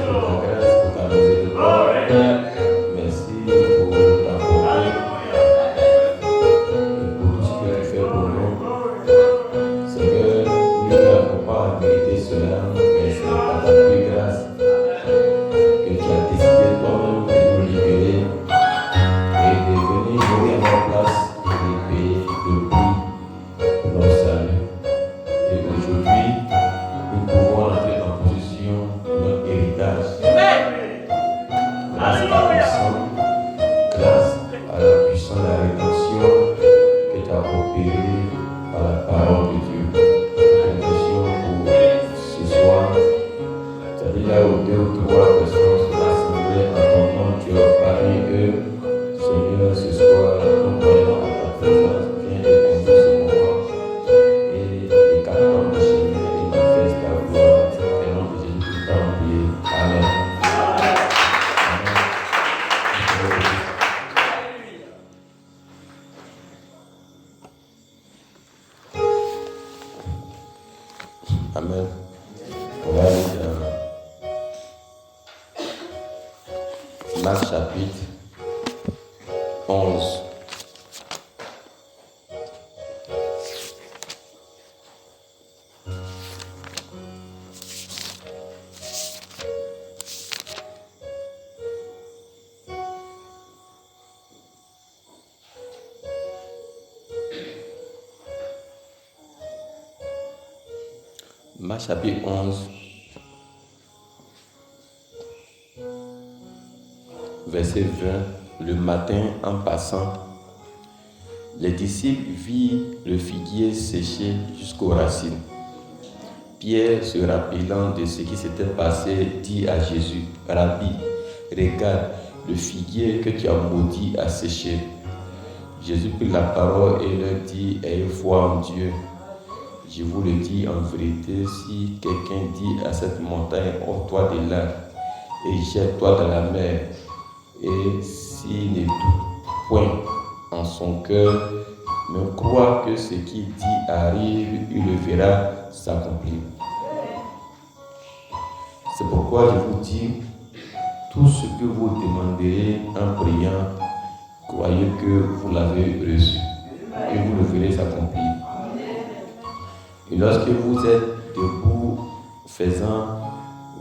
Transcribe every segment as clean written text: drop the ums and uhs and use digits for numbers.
de ta grâce, pour ta miséricorde. Merci pour ta bonté et pour tout ce que tu fais pour nous. Seigneur, nous n'avons pas mérité cela, mais c'est par ta plus grâce que tu as décidé toi-même de nous libérer et de venir mourir à notre place et de payer le prix pour notre salut. Et aujourd'hui, nous pouvons entrer en possession de notre héritage. Grâce à ton sang, grâce à la puissance de la rédemption que tu as opérée par la parole de Dieu. Bénédiction pour ce soir. Tu as dit là où 2 ou 3 personnes sont rassemblées en ton nom, tu es parmi eux. Seigneur, ce soir, nous croyons à ta présence. Viens et conduis ce moment. Et écarte-toi de chemin et manifeste ta gloire. Au nom de Jésus, tu t'as prié. Amen. Amen. On va aller dans Marc chapitre 11. Marc chapitre 11, verset 20. Le matin, en passant, les disciples virent le figuier séché jusqu'aux racines. Pierre, se rappelant de ce qui s'était passé, dit à Jésus, « Rabbi, regarde, le figuier que tu as maudit a séché. » Jésus prit la parole et leur dit, « Ayez foi en Dieu. Je vous le dis en vérité, si quelqu'un dit à cette montagne, ôte-toi de là et jette-toi dans la mer, et s'il ne doute point en son cœur, mais croit que ce qu'il dit arrive, il le verra s'accomplir. C'est pourquoi je vous dis, tout ce que vous demanderez en priant, croyez que vous l'avez reçu, et vous le verrez s'accomplir. Et lorsque vous êtes debout faisant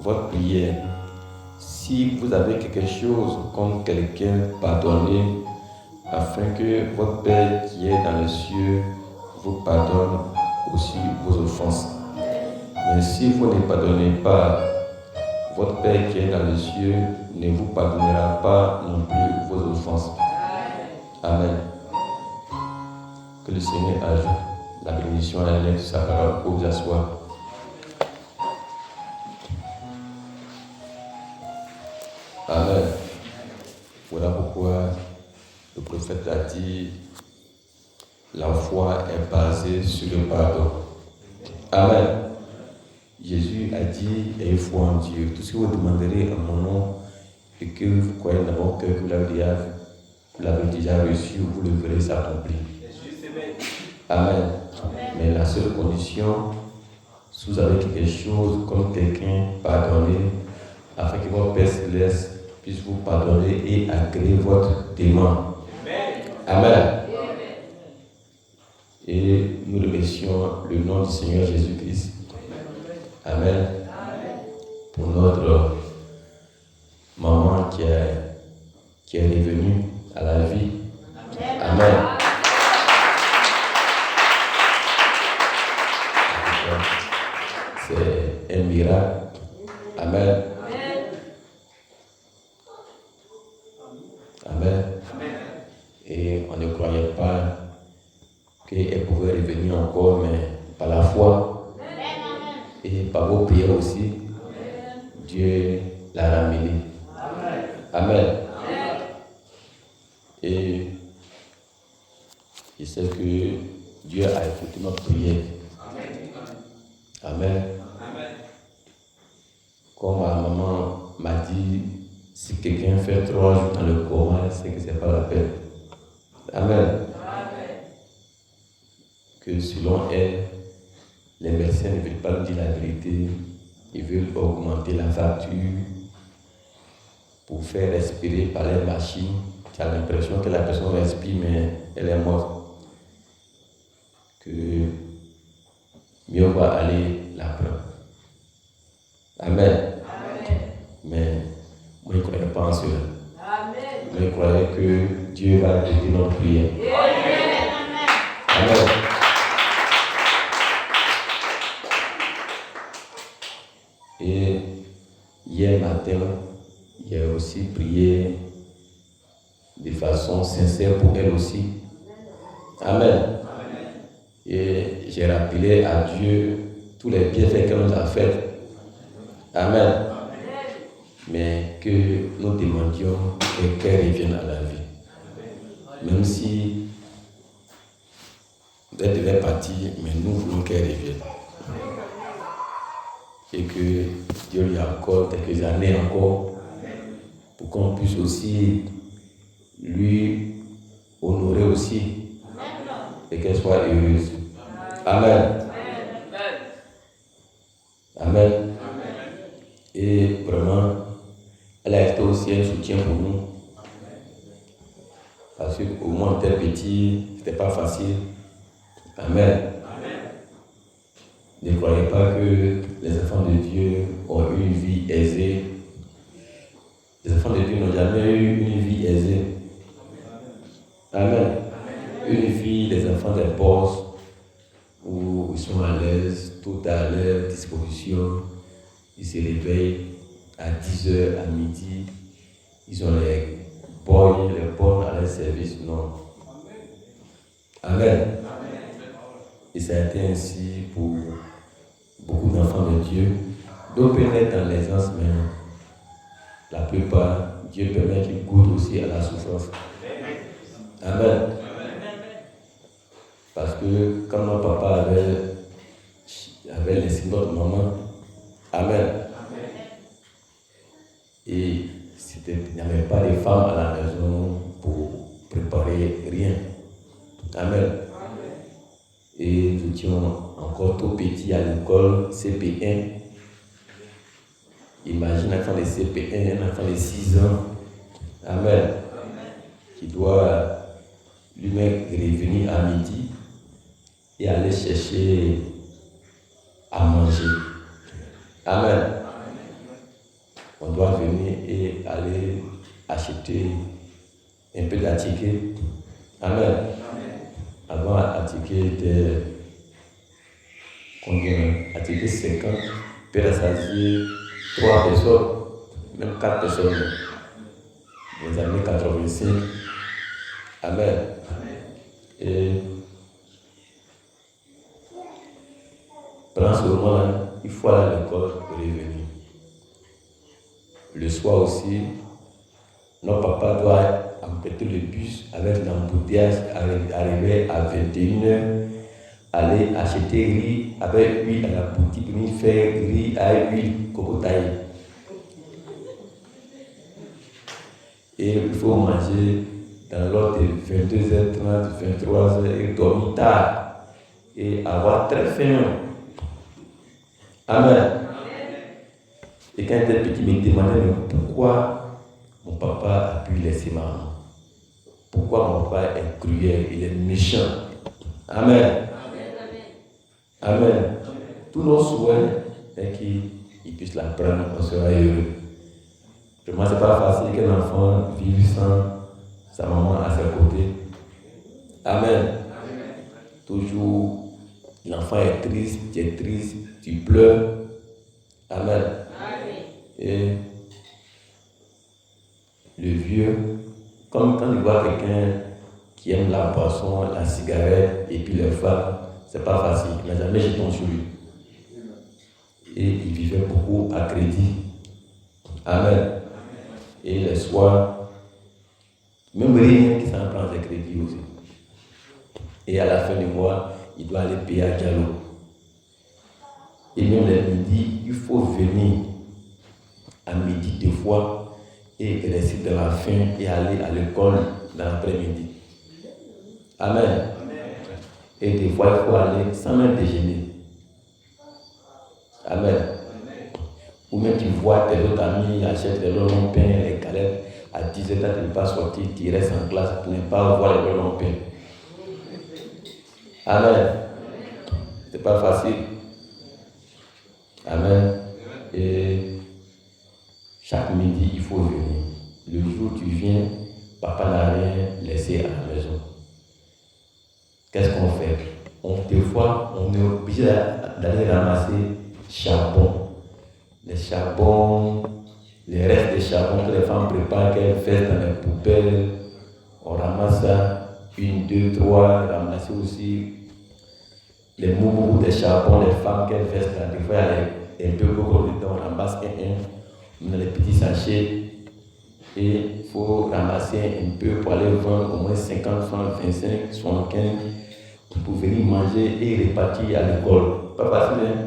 votre prière, si vous avez quelque chose contre quelqu'un, pardonnez, afin que votre Père qui est dans les cieux vous pardonne aussi vos offenses. Mais si vous ne pardonnez pas, votre Père qui est dans les cieux ne vous pardonnera pas non plus vos offenses. Amen. Que le Seigneur ajoute la bénédiction à la lettre de sa parole pour vous asseoir. Amen. Voilà pourquoi le prophète a dit, la foi est basée sur le pardon. Amen. Jésus a dit, ayez foi en Dieu. Tout ce que vous demanderez en mon nom et que vous croyez dans votre cœur que vous l'avez déjà reçu, vous le verrez s'accomplir. Amen. Mais la seule condition, si vous avez quelque chose contre quelqu'un, pardonnez, afin que votre Père céleste puisse vous pardonner et agréer votre demande. Amen. Et nous remercions le nom du Seigneur Jésus-Christ. Amen. Pour notre maman qui est revenue à la vie. Amen. C'est un miracle. Amen. Amen. Et on ne croyait pas qu'elle pouvait revenir encore, mais par la foi et par vos prières aussi, Dieu l'a ramenée. Amen. Et je sais que Dieu a écouté notre prière. Amen. Comme ma maman m'a dit, si quelqu'un fait 3 jours dans le coma, c'est que ce n'est pas la peine. Amen. Que selon elle, les médecins ne veulent pas nous dire la vérité, ils veulent augmenter la facture pour faire respirer par les machines. Tu as l'impression que la personne respire, mais elle est morte. Que mieux va aller la prendre. Amen. Amen. Mais moi, je ne croyais pas en cela. Amen. Moi, je croyais que Dieu va écouter notre prière. Amen. Amen. Et hier matin, j'ai aussi prié de façon sincère pour elle aussi. Amen. Et j'ai rappelé à Dieu tous les bienfaits qu'elle nous a fait. Amen. Mais que nous demandions qu'elle revienne à la vie. Même si elle devait partir, mais nous voulons qu'elle revienne. Et que Dieu lui accorde quelques années encore pour qu'on puisse aussi lui honorer aussi et qu'elle soit heureuse. Amen. Amen. Et vraiment, elle a été aussi un soutien pour nous. Parce qu'au moins, on était petit, c'était pas facile. Amen. Ne croyez pas que les enfants de Dieu ont eu une vie aisée. Les enfants de Dieu n'ont jamais eu une vie aisée. Amen. Une vie des enfants des postes où ils sont à l'aise, tout à leur disposition. Ils se réveillent à 10h, à midi. Ils ont les bornes à leur service. Non. Amen. Et ça a été ainsi pour beaucoup d'enfants de Dieu. D'autres peuvent être dans l'aisance, mais la plupart, Dieu permet qu'ils goûtent aussi à la souffrance. Amen. Parce que quand mon papa avait laissé notre maman, amen. Et il n'y avait pas de femmes à la maison pour préparer rien. Amen. Et nous étions encore tout petits à l'école CP1. Imagine un enfant de CP1, un enfant de 6 ans. Amen. Qui doit lui-même revenir à midi et aller chercher à manger. Amen. On doit venir et aller acheter un peu d'attiqué. Amen. Avant, attiqué était combien? Attiqué 50 peut rassasier 3 personnes, même 4 personnes. Dans les années 85. Amen. Et pendant ce moment-là, il faut aller à l'école pour revenir. Le soir aussi, notre papa doit emprunter le bus avec l'embouteillage, arriver à 21h, aller acheter riz avec huile à la boutique, venir faire riz à huile cocotaille. Et il faut manger dans l'ordre de 22h30, 23h et dormir tard et avoir très faim. Amen. Et quand j'étais petit, il me demandait pourquoi mon papa a pu laisser maman. Pourquoi mon papa est cruel, il est méchant. Amen. Amen. Tous nos souhaits est qu'il puisse la prendre, on sera heureux. Vraiment, ce n'est pas facile qu'un enfant vive sans sa maman à ses côtés. Amen. Toujours, l'enfant est triste, tu es triste, tu pleures. Amen. Et le vieux, comme quand il voit quelqu'un qui aime la boisson, la cigarette et puis les femmes, c'est pas facile. Il n'a jamais jeté sur lui. Et il vivait beaucoup à crédit. Amen. Et le soir, même rien qui s'en prend des crédits aussi. Et à la fin du mois, il doit aller payer à Diallo. Et même le midi, il faut venir à midi 2 fois et rester dans la faim et aller à l'école dans l'après-midi. Amen. Et des fois, il faut aller sans même déjeuner. Amen. Ou même tu vois tes autres amis achètent les longs pains, les galettes. À 10h, tu n'es pas sorti, tu restes en classe pour ne pas voir les longs pains. Amen. C'est pas facile. Amen. Et chaque midi, il faut venir. Le jour où tu viens, papa n'a rien laissé à la maison. Qu'est-ce qu'on fait? Des fois, on est obligé d'aller ramasser charbon. Les charbons, les restes de charbon que les femmes préparent, qu'elles font dans les poubelles. On ramasse ça, 1, 2, 3, ramasser aussi les moumous des charbons, les femmes qu'elles font là. Des fois, il y a un peu beaucoup dedans, on ramasse on a les petits sachets. Et il faut ramasser un peu pour aller vendre au moins 50 francs, 25, 75 pour venir manger et répartir à l'école. Pas facile, hein?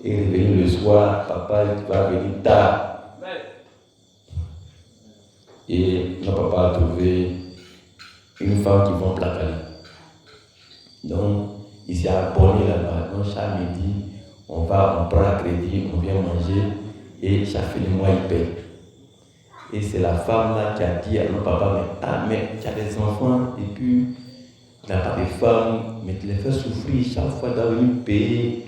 Et revenir le soir, papa va venir tard. Et notre papa a trouvé une femme qui vend placali. Donc, il s'est abonné là-bas. Donc, chaque midi, on prend un crédit, on vient manger et chaque fin de mois, il paye. Et c'est la femme là qui a dit à notre papa, mais tu as des enfants et puis tu n'as pas de femme, mais tu les fais souffrir chaque fois d'avenir payer,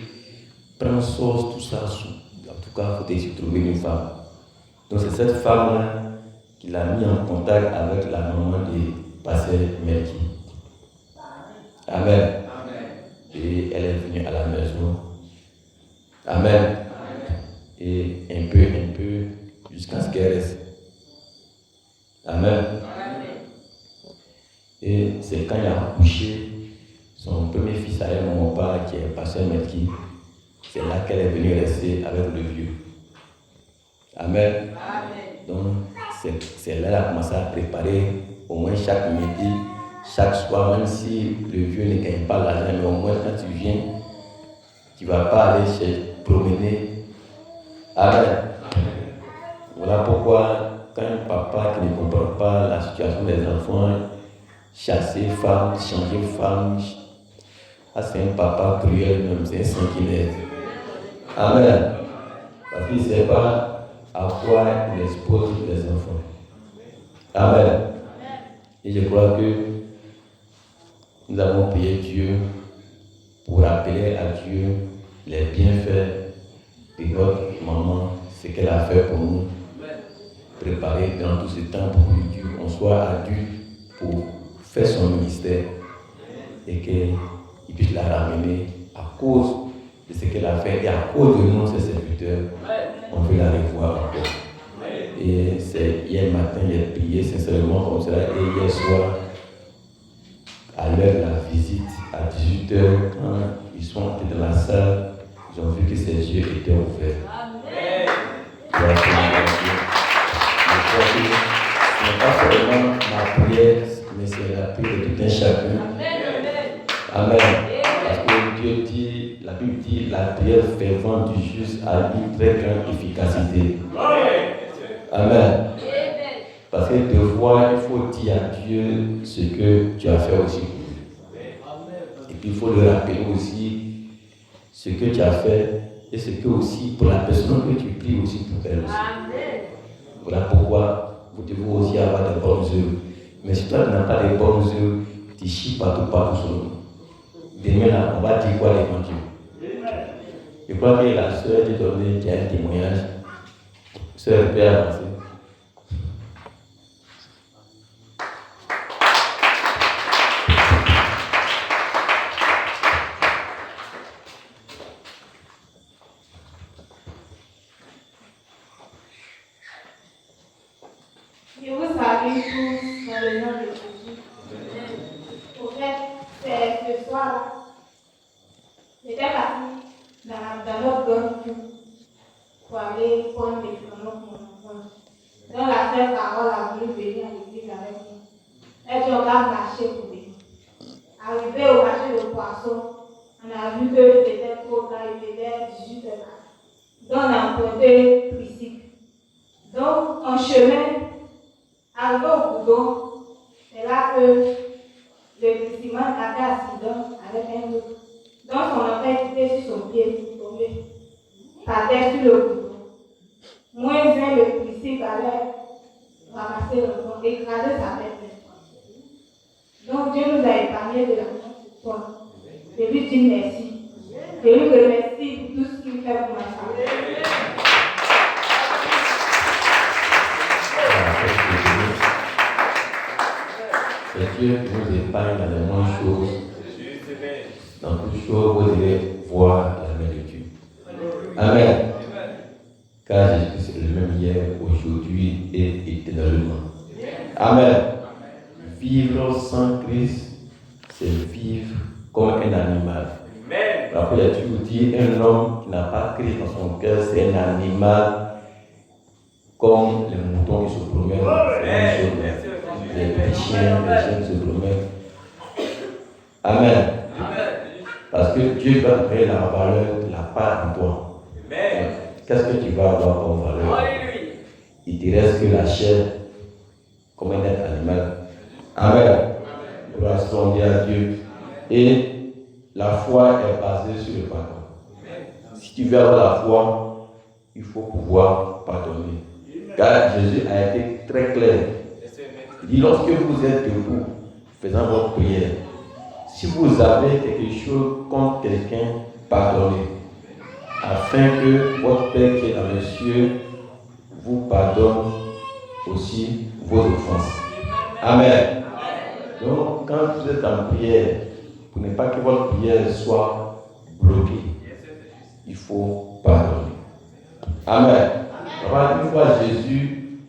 prendre sauce, tout ça. En tout cas, il faut essayer de trouver une femme. Donc c'est cette femme là qui l'a mis en contact avec la maman de Pasteur Melki. Amen. Et elle est venue à la maison. Amen. Et un peu, jusqu'à ce qu'elle reste. Amen. Et c'est quand il a accouché son premier fils à elle, mon papa, qui est Pasteur Melki, c'est là qu'elle est venue rester avec le vieux. Amen. Donc, c'est là qu'elle a commencé à préparer au moins chaque midi, chaque soir, même si le vieux ne gagne pas l'argent, mais au moins quand tu viens, tu ne vas pas aller promener. Amen. Voilà pourquoi, quand un papa qui ne comprend pas la situation des enfants, chasser femme, changer femme, c'est un papa cruel même, c'est un sanguinaire. Amen. Parce qu'il ne sait pas à quoi il expose les enfants. Amen. Et je crois que nous avons prié Dieu pour rappeler à Dieu les bienfaits de notre maman, ce qu'elle a fait pour nous. Préparer dans tout ce temps pour que on soit adulte pour faire son ministère et qu'il puisse la ramener à cause de ce qu'elle a fait et à cause de nous, ses serviteurs, on veut la revoir encore. Et c'est hier matin, j'ai prié sincèrement comme cela et hier soir, à l'heure de la visite, à 18h, quand ils sont entrés dans la salle, ils ont vu que ses yeux étaient ouverts. Ce n'est pas seulement ma prière, mais c'est la prière de tout un chacun. Amen. Parce que Dieu dit, la Bible dit, la prière fervente du juste a une très grande efficacité. Amen. Parce que des fois, il faut dire à Dieu ce que tu as fait aussi pour lui. Et puis il faut le rappeler aussi ce que tu as fait et ce que aussi pour la personne que tu pries aussi pour elle aussi. Voilà pourquoi vous devez aussi avoir des bonnes œuvres. Mais si toi tu n'as pas de bonnes œuvres, tu chies partout sur nous. Demain là, on va dire quoi l'évangile? Je crois que la sœur qui donnait qui a un témoignage, sœur peut avancer. Je vous salue tous dans le nom de Jésus. Au fait, c'est ce soir-là, j'étais partie dans notre gang pour aller prendre des pianos pour mon enfant. Donc la sœur Carole a voulu venir à l'église avec nous. Elle dit on va marcher pour venir. Arrivé au marché de poissons, on a vu que c'était trop tard, il était 18h. Donc on a emprunté Priscille. Donc en chemin, arrivé au boudon, c'est là que le Priscilman a fait accident avec un autre. Donc son enfant était sur son pied, tombé par terre sur le boudon. moins un, le policier allait ramasser le fond, écraser sa tête. Donc Dieu nous a épargné de la mort ce soir. Je lui dis merci. Je lui remercie pour tout ce qu'il fait pour ma famille. C'est Dieu qui nous épargne dans les moindres choses. Dans toutes choses, vous devez voir la main de Dieu. Amen. Car Jésus est le même hier, aujourd'hui et éternellement. Amen. Vivre sans Christ, c'est vivre comme un animal. Après, il a toujours dit un homme qui n'a pas Christ dans son cœur, c'est un animal comme les moutons qui se promènent. Les petits chiens, les chiens qui se promènent. Amen. Parce que Dieu va créer la valeur, la part en toi. Qu'est-ce que tu vas avoir comme valeur? Il te reste que la chair comme un être animal. Amen. Gloire soit à Dieu. Et la foi est basée sur le pardon. Si tu veux avoir la foi, il faut pouvoir pardonner. Car Jésus a été très clair. Il dit, lorsque vous êtes debout, faisant votre prière, si vous avez quelque chose contre quelqu'un, pardonnez. Afin que votre Père qui est dans les cieux vous pardonne aussi vos offenses. Amen. Donc, quand vous êtes en prière, pour ne pas que votre prière soit bloquée, il faut pardonner. Amen. Alors, une fois Jésus,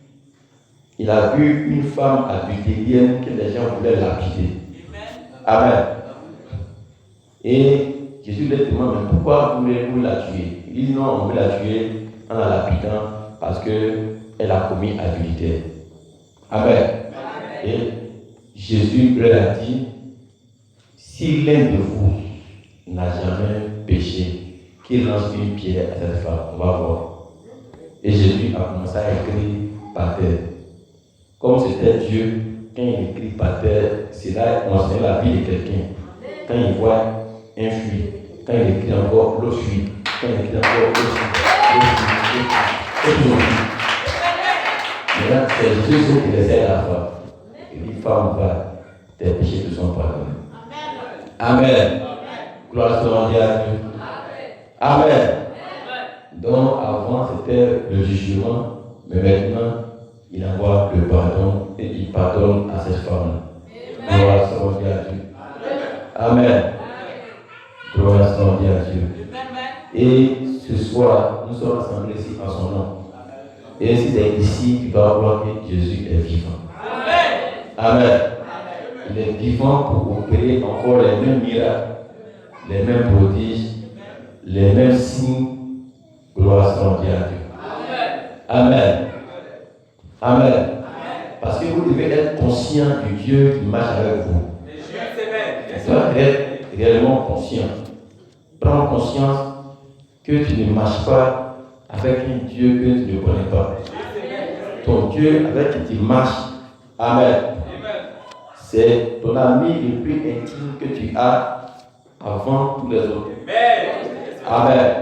il a vu une femme adultérienne que les gens voulaient lapider. Amen. Et Jésus lui demande, mais pourquoi voulez-vous la tuer? Il dit non, on veut la tuer en la lapidant parce qu'elle a commis adultère. Amen. Et Jésus lui a dit, si l'un de vous n'a jamais péché, qu'il lance une pierre à cette femme, on va voir. Et Jésus a commencé à écrire par terre. Comme c'était Dieu, quand il écrit par terre, c'est là qu'il enseigne la vie de quelqu'un. Quand il voit un fuit, quand il écrit encore l'autre fuit, quand il écrit encore l'autre fuit, l'autre fuit. Maintenant, c'est Jésus qui essaie la femme. Il dit, femme, va, tes péchés te sont pardonnés. Amen. Gloire soit à Dieu. Amen. Donc, avant, c'était le jugement, mais maintenant, il envoie le pardon et il pardonne à cette femme. Gloire soit à Dieu. Amen. Gloire soit à Dieu. Et ce soir, nous sommes assemblés ici en son nom. Et si tu es ici, tu vas voir que Jésus est vivant. Amen. Il est vivant pour opérer encore les mêmes miracles, les mêmes prodiges, les mêmes signes. Gloire soit à Dieu. Amen. Amen. Parce que vous devez être conscient du Dieu qui marche avec vous. Tu dois être réellement conscient. Prends conscience que tu ne marches pas avec un Dieu que tu ne connais pas. Ton Dieu avec qui tu marches. Amen. C'est ton ami le plus intime que tu as avant tous les autres. Amen.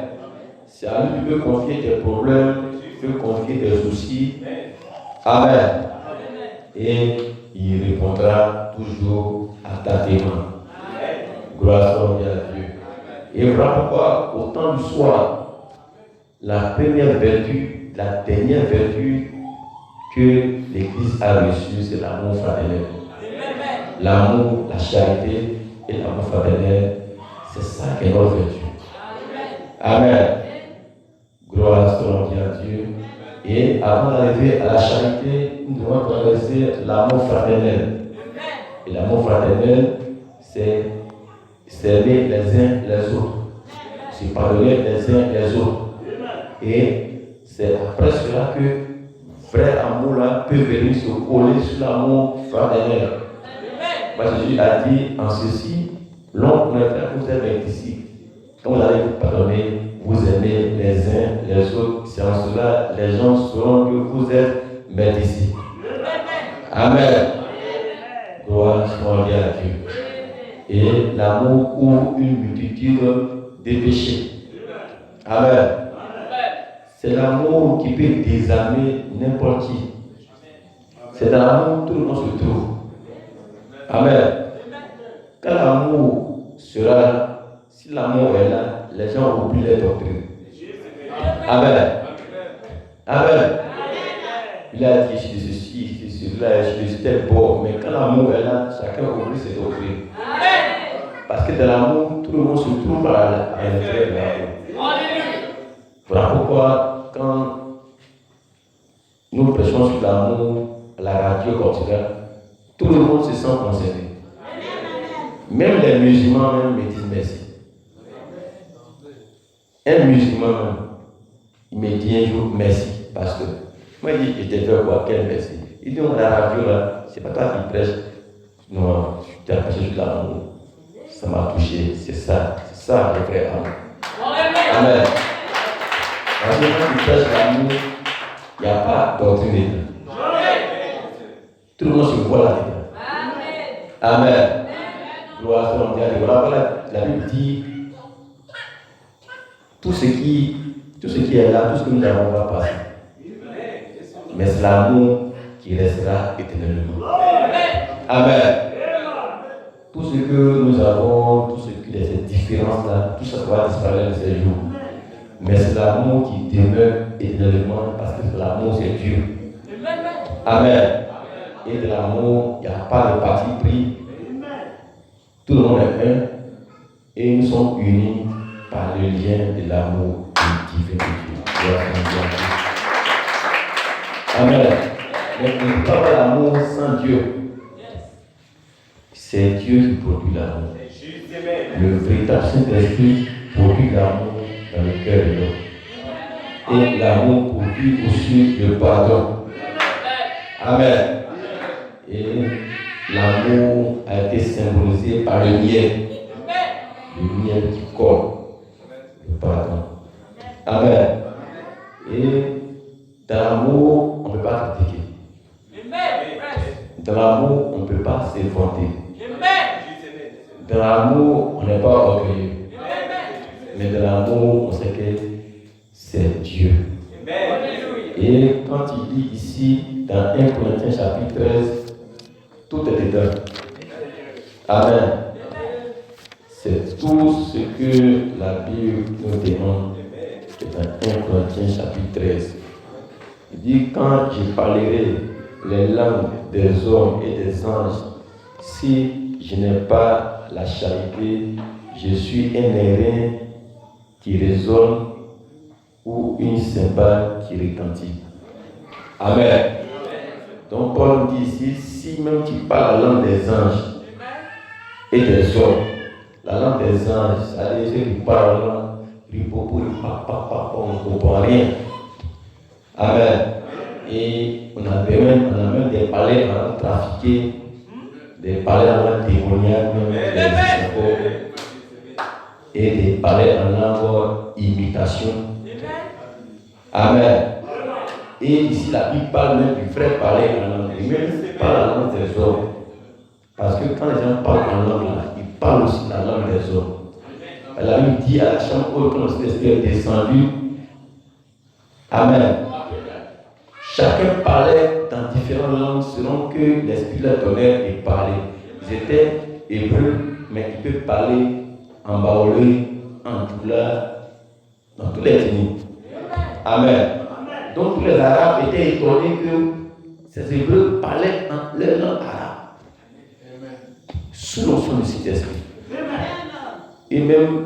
C'est à lui que tu peux confier tes problèmes, tu peux confier tes soucis. Amen. Et il répondra toujours attentivement. Gloire soit à Dieu. Et voilà pourquoi, au temps du soir, la première vertu, la dernière vertu que l'Église a reçue, c'est l'amour fraternel. L'amour, la charité et l'amour fraternel, c'est ça qui est notre vertu. Amen. Gloire soit à Dieu. Et avant d'arriver à la charité, nous devons traverser l'amour fraternel. Et l'amour fraternel, c'est s'aimer les uns les autres. Se pardonner les uns les autres. Et c'est après cela que vrai amour là peut venir se coller sur l'amour fraternel. Parce que Jésus a dit en ceci, l'on connaîtra que vous êtes mes disciples. Quand vous allez vous pardonner, vous aimez les uns les autres. C'est en cela les gens sauront que vous êtes mes disciples. Amen. Gloire soit à Dieu. Et l'amour couvre une multitude de péchés. Amen. C'est l'amour qui peut désarmer n'importe qui. C'est dans l'amour tout le monde se trouve. Amen. Quand l'amour sera, si l'amour est là, les gens oublient les doctrines. Amen. Amen. Il a dit, je suis de ceci, je suis de cela, je suis de tel bord. Mais quand l'amour est là, chacun oublie ses doctrines. Parce que dans l'amour, tout le monde se trouve à l'intérieur de l'amour. Voilà pourquoi, quand nous prêchons sur l'amour à la radio comme ça, tout le monde se sent concerné. Même les musulmans même me disent merci. Un musulman même, il me dit un jour merci, pasteur. Moi, il dit, je t'ai fait quoi? Quel merci? Il dit, à la radio là, c'est pas toi qui prêches. Non, je t'ai prêché sur l'amour. Ça m'a touché, c'est ça le vrai amour. Amen. Parce que quand tu prêches l'amour, il n'y a pas de doctrine dedans. Tout le monde se voit là-dedans. Amen. Gloire à Dieu. Voilà, la Bible dit tout ce qui est là, tout ce que nous avons va passer. Mais c'est l'amour qui restera éternellement. Amen. Tout ce que nous avons, tout ce qui est cette différence-là, tout ça va disparaître de ces jours. Mais c'est l'amour qui demeure éternellement parce que l'amour c'est Dieu. Amen. Et de l'amour, il n'y a pas de parti pris. Tout le monde est un. Et nous sommes unis par le lien de l'amour divin de Dieu. Amen. Mais on ne peut pas avoir l'amour sans Dieu. C'est Dieu qui produit l'amour. Le véritable Saint-Esprit produit l'amour dans le cœur de l'homme. Et l'amour produit aussi le pardon. Amen. Et l'amour a été symbolisé par le miel. Le miel qui colle. Le pardon. Amen. Et dans l'amour, on ne peut pas critiquer. Dans l'amour, on ne peut pas se vanter. Dans l'amour, on n'est pas orgueilleux. Mais dans l'amour, on sait que c'est Dieu. Et quand il dit ici, dans 1 Corinthiens chapitre 13, tout est dedans. Amen. C'est tout ce que la Bible nous demande dans 1 Corinthiens chapitre 13. Il dit, quand je parlerai les langues des hommes et des anges, si je n'ai pas la charité, je suis un airain qui résonne ou une cymbale qui retentit. Amen. Donc Paul dit ici, si même tu parles la langue des anges et des hommes, la langue des anges, c'est-à-dire ceux qui parlent la langue, on ne comprend rien. Amen. Et on a même des palais en langue trafiquée, des palais en langue démoniaque, et des palais en langue imitation. Amen. Et ici, la Bible parle même du vrai parler en langue. Et même pas la langue des hommes. Parce que quand les gens parlent en langue, là, ils parlent aussi la langue des hommes. La Bible dit à la chambre haute, quand le Saint-Esprit est descendu. Amen. Chacun parlait dans différentes langues selon que l'Esprit leur donnait de parler. Ils étaient hébreux, mais ils peuvent parler en baoulé, en doula, dans tous les ethnies. Amen. Donc tous les Arabes étaient étonnés que ces Hébreux parlaient en leur langue arabe. Sous l'onction du Saint-Esprit. Et même,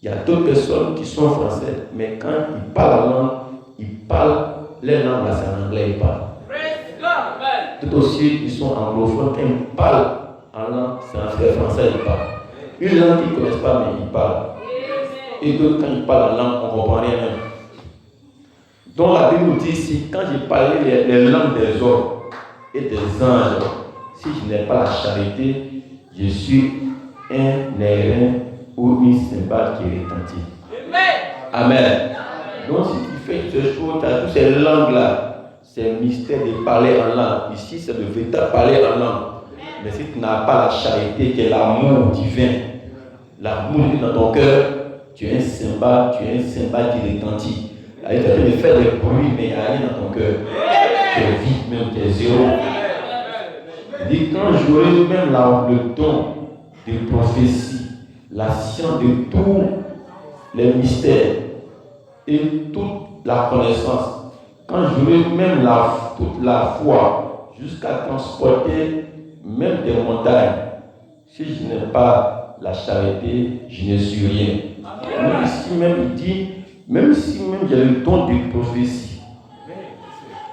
il y a d'autres personnes qui sont français, mais quand ils parlent la langue, ils parlent leur langue, là c'est en anglais, ils parlent. Tout aussi, ils sont anglophones, quand ils parlent en langue, c'est en français, ils parlent. Une langue qu'ils ne connaissent pas, mais ils parlent. Et d'autres, quand ils parlent en langue, on ne comprend rien même. Donc la Bible nous dit ici, quand j'ai parlé les langues des hommes et des anges, si je n'ai pas la charité, je suis un airain ou une cymbale qui retentit. Amen. Donc si tu fais ces choses, tu as toutes ces langues-là, c'est un mystère de parler en langue. Ici, c'est le véritable parler en langue. Mais si tu n'as pas la charité, qui est l'amour divin, l'amour dans ton cœur, tu es un cymbale qui retentit. Tu es en train de faire des bruits, mais il n'y a rien dans ton cœur. Tu es vide, même, tu es zéro. Il dit, quand j'aurai même le don de prophétie, la science de tous les mystères et toute la connaissance, quand j'aurai même toute la foi jusqu'à transporter même des montagnes, si je n'ai pas la charité, je ne suis rien. Même ici même il dit, même si même j'ai le don de prophétie.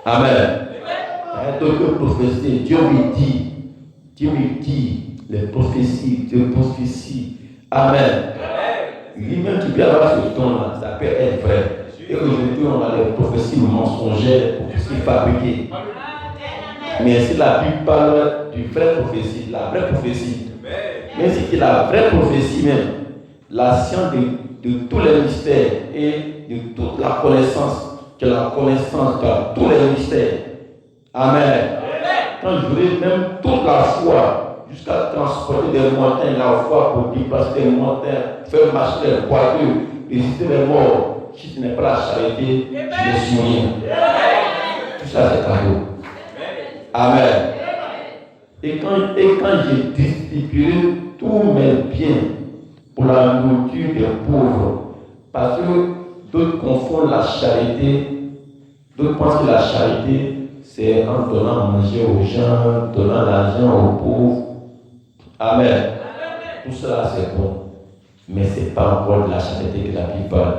Amen. Donc prophétie, Dieu me dit les prophéties, Dieu prophétie. Amen. Lui-même qui peut avoir ce don-là, ça peut être vrai. Et aujourd'hui, on a les prophéties mensongères, prophéties fabriquées. Mais si la Bible parle du vrai prophétie, la vraie prophétie, même si c'est la vraie prophétie même, la science de tous les mystères et de toute la connaissance, que la connaissance de tous les mystères. Amen. Quand j'aurai même toute la foi, jusqu'à transporter des montagnes, la foi pour dépasser des montagnes, faire marcher les poiteux, résister les morts, si ce n'est pas la charité, je ne suis rien. Tout ça, c'est cadeau. Amen. Et quand j'ai distribué tous mes biens pour la nourriture des pauvres, parce que d'autres confondent la charité, d'autres pensent que la charité, c'est en donnant à manger aux gens, donnant l'argent aux pauvres. Amen. Tout cela, c'est bon. Mais ce n'est pas encore de la charité que la Bible parle.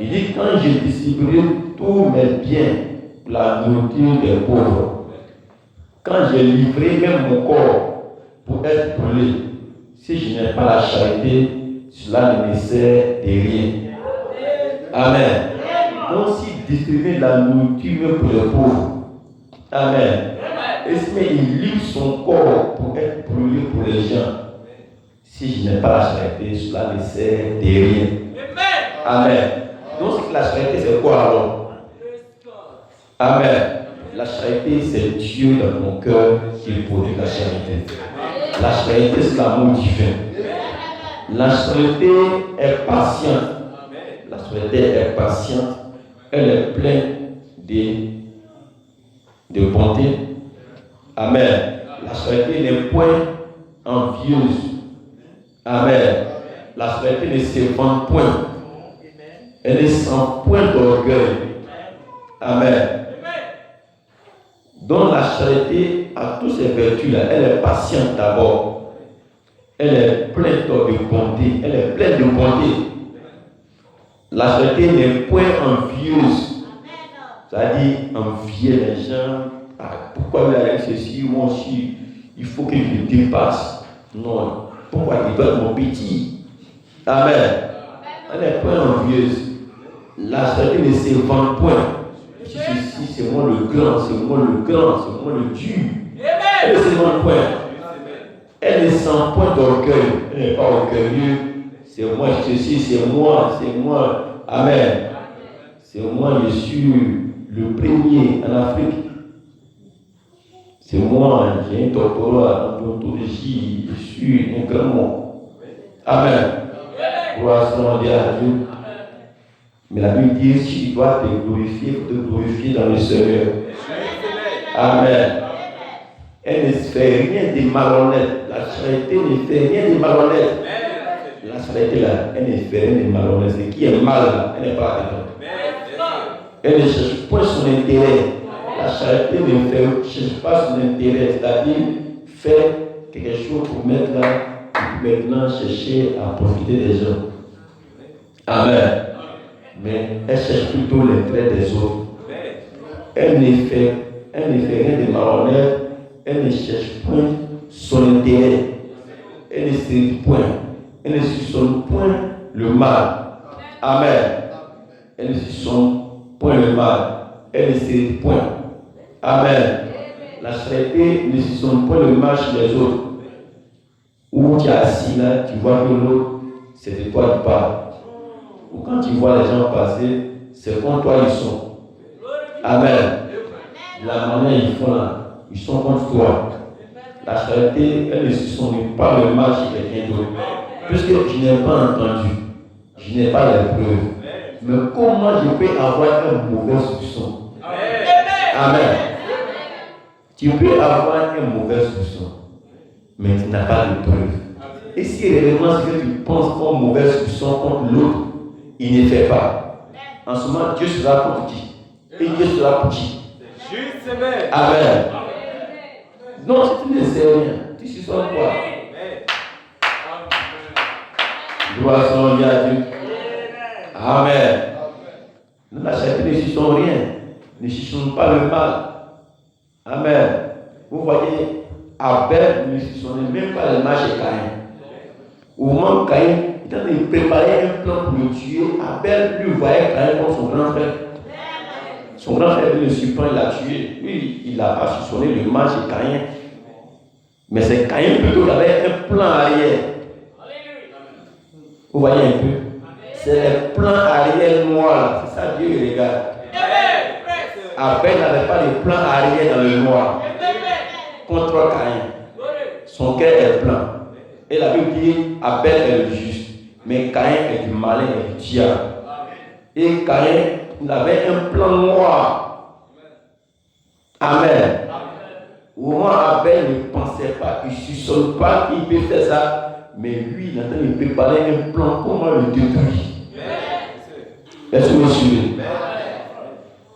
Il dit, quand j'ai distribué tous mes biens pour la nourriture des pauvres, quand j'ai livré même mon corps pour être brûlé, si je n'ai pas la charité, cela ne me sert de rien. Amen. Donc si distribuer de la nourriture pour les pauvres, amen. Et si il livre son corps pour être brûlé pour les gens, si je n'ai pas la charité, cela ne sert de rien. Amen. Donc la charité, c'est quoi alors? Amen. La charité, c'est Dieu dans mon cœur qui produit la charité. La charité, c'est l'amour divin. La charité est patiente. La charité est patiente. Elle est pleine de bonté. Amen. La charité n'est point envieuse. Amen. La charité ne se vend point. Elle ne sent point d'orgueil. Amen. Donc la charité a toutes ces vertus-là. Elle est patiente d'abord. Elle est pleine de bonté. Elle est pleine de bonté. La charité n'est point envieuse. C'est-à-dire envier les gens. Ah, pourquoi il a ceci, moi aussi, il faut que je le dépasse. Non. Pourquoi il doit être mon petit? Amen. Elle n'est point envieuse. La charité ne se vend point. Ceci, c'est moi le grand, c'est moi le grand, c'est moi le dur. Elle ne se vend point. Elle ne sent point d'orgueil. Elle n'est pas orgueilleuse. C'est moi ceci, c'est moi. Amen. C'est moi, je suis le premier en Afrique. C'est moi, j'ai un doctorat en odontologie, je suis un grand mot. Amen. Gloire à Dieu. Mais la Bible dit, si tu dois te glorifier, il faut te glorifier dans le Seigneur. Amen. Elle ne fait rien de malhonnête. La charité ne fait rien de malhonnête. La charité là, elle ne fait rien de malhonnête. Ce qui est mal là, elle n'est pas dedans. Elle ne cherche pas son intérêt. La charité ne cherche pas son intérêt. C'est-à-dire faire quelque chose pour mettre là, pour maintenant chercher à profiter des gens. Amen. Mais elle cherche plutôt l'intérêt des autres. Elle ne fait rien de malhonnête. Elle ne cherche point son intérêt. Elle ne se point. Elle ne soupçonne point le mal. Amen. Elle ne soupçonne point le mal. Elle ne se point. Amen. La charité ne soupçonne point le mal chez les autres. Où tu es assis là, tu vois que l'autre, c'est de toi qui parle. Ou quand tu vois les gens passer, c'est contre toi ils sont. Amen. La manière ils font là, ils sont contre toi. La charité, elle ne soupçonne pas le mal chez quelqu'un d'autre. Puisque je n'ai pas entendu, je n'ai pas les preuves. Mais comment je peux avoir un mauvais soupçon? Amen. Tu peux avoir un mauvais soupçon, mais tu n'as pas de preuve. Et si réellement ce que tu penses comme mauvais soupçon contre l'autre, il ne fait pas, en ce moment, Dieu sera pour qui? Et Dieu sera pour qui? Amen. Non, si tu ne sais rien, tu soupçonnes quoi? Gloire soit à Dieu. Amen. La charité ne soupçonne rien. Ne soupçonne pas le mal. Amen. Vous voyez, Abel ne soupçonnait même pas le mal chez Caïn. Au moment où Caïn était en train de préparer un plan pour le tuer, Abel lui voyait Caïn comme son grand frère. Son grand frère le surprend, il l'a tué. Lui, il n'a pas soupçonné le mal chez Caïn. Mais c'est Caïn plutôt qui avait un plan arrière. Vous voyez un peu? C'est le plan arrière noir. C'est ça Dieu regarde. Abel n'avait pas de plan arrière dans le noir. Contre Caïn. Son cœur est plein. Et la Bible dit Abel est le juste. Mais Caïn est du malin et du diable. Et Caïn avait un plan noir. Amen. Au moment où Abel ne pensait pas, il ne soupçonne pas qu'il peut faire ça. Mais lui, il est en train de préparer un plan pour moi le détruire. Est-ce que vous suivez?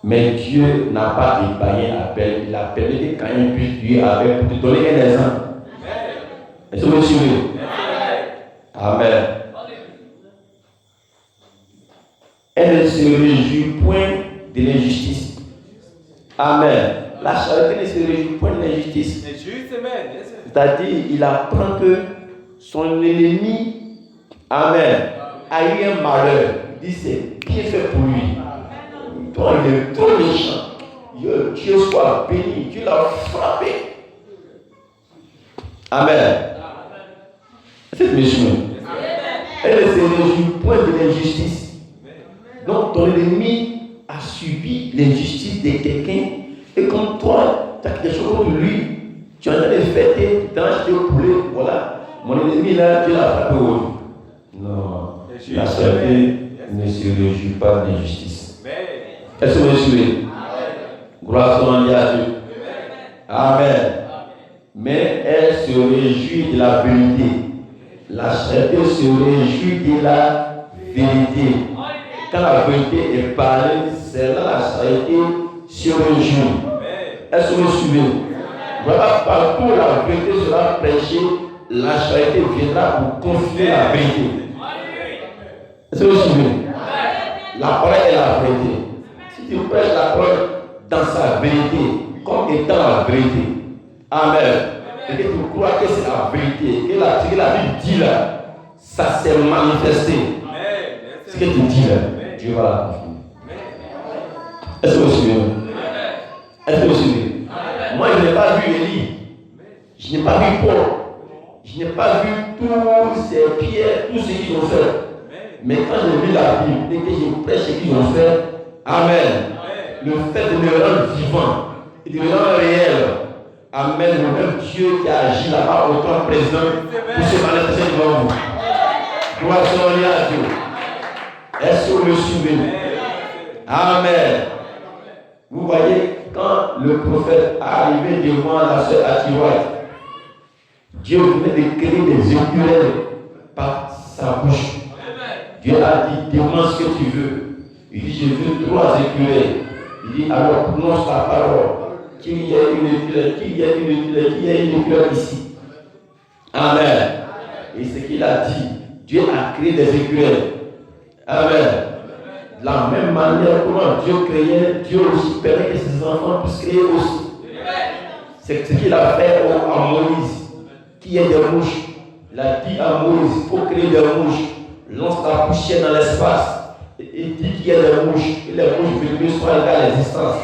Mais Dieu n'a pas épargné Abel. Il a permis que Caïn puisse tuer Abel pour te donner un exemple. Est-ce que vous suivez? Amen. Elle ne se réjouit point de l'injustice. Amen. La charité ne se réjouit point de l'injustice. C'est-à-dire, il apprend que son ennemi, amen, a eu un malheur. Il dit c'est bien fait pour lui. Toi, il est trop méchant. Dieu soit béni. Dieu l'a frappé. Amen. C'est méchant. Elle ne se réjouit point de l'injustice. Donc ton ennemi a subi l'injustice de quelqu'un. Et comme toi, tu as quelque chose contre lui, tu es en train de fêter, tu as acheté au poulet, voilà. Mon ennemi là, Dieu l'a frappé aujourd'hui. Non, la charité ne se réjouit pas de l'injustice. Est-ce que vous suivez? Gloire soit à Dieu. Amen. Mais elle se réjouit de la vérité. La charité se réjouit de la vérité. Quand la vérité est parlée, c'est là la charité se réjouit. Est-ce que vous suivez? Voilà, partout la vérité sera prêchée, la charité viendra pour confirmer la vérité. Est-ce que vous suivez? La parole est la vérité. Si tu prêches la parole dans sa vérité, comme étant la vérité, amen, et que tu crois que c'est la vérité, que ce que la Bible dit là, ça s'est manifesté. Ce que tu dis là, Dieu va la confirmer. Est-ce que vous suivez? Est-ce que vous suivez? Moi, je n'ai pas vu Élie. Je n'ai pas vu Paul. Je n'ai pas vu tous ces pierres, tout ce qu'ils ont fait. Mais quand j'ai lu la Bible et que je prêche ce qu'ils ont fait, amen. Le fait de me rendre vivant et de me rendre réel, amen. Le même Dieu qui a agi là-bas au temps présent pour se manifester devant vous. Gloire soit à Dieu. Est-ce que vous me suivez? Amen. Vous voyez, quand le prophète est arrivé devant la sœur Athiroïde, Dieu venait de créer des écureuils par sa bouche. Dieu a dit, demande ce que tu veux. Il dit, je veux 3 écureuils. Il dit, alors prononce ta parole. Qu'il y ait une écureuil, qu'il y ait une écureuil, qu'il y ait une écureuil ici. Amen. Et ce qu'il a dit, Dieu a créé des écureuils. Amen. De la même manière, comment Dieu créait, Dieu aussi permet que ses enfants puissent créer aussi. C'est ce qu'il a fait à Moïse, qui est des mouches. Il a dit à Moïse, il faut créer des mouches. Lance la poussière dans l'espace. Et dit qu'il y a des mouches. Et les mouches venues soient égales à l'existence.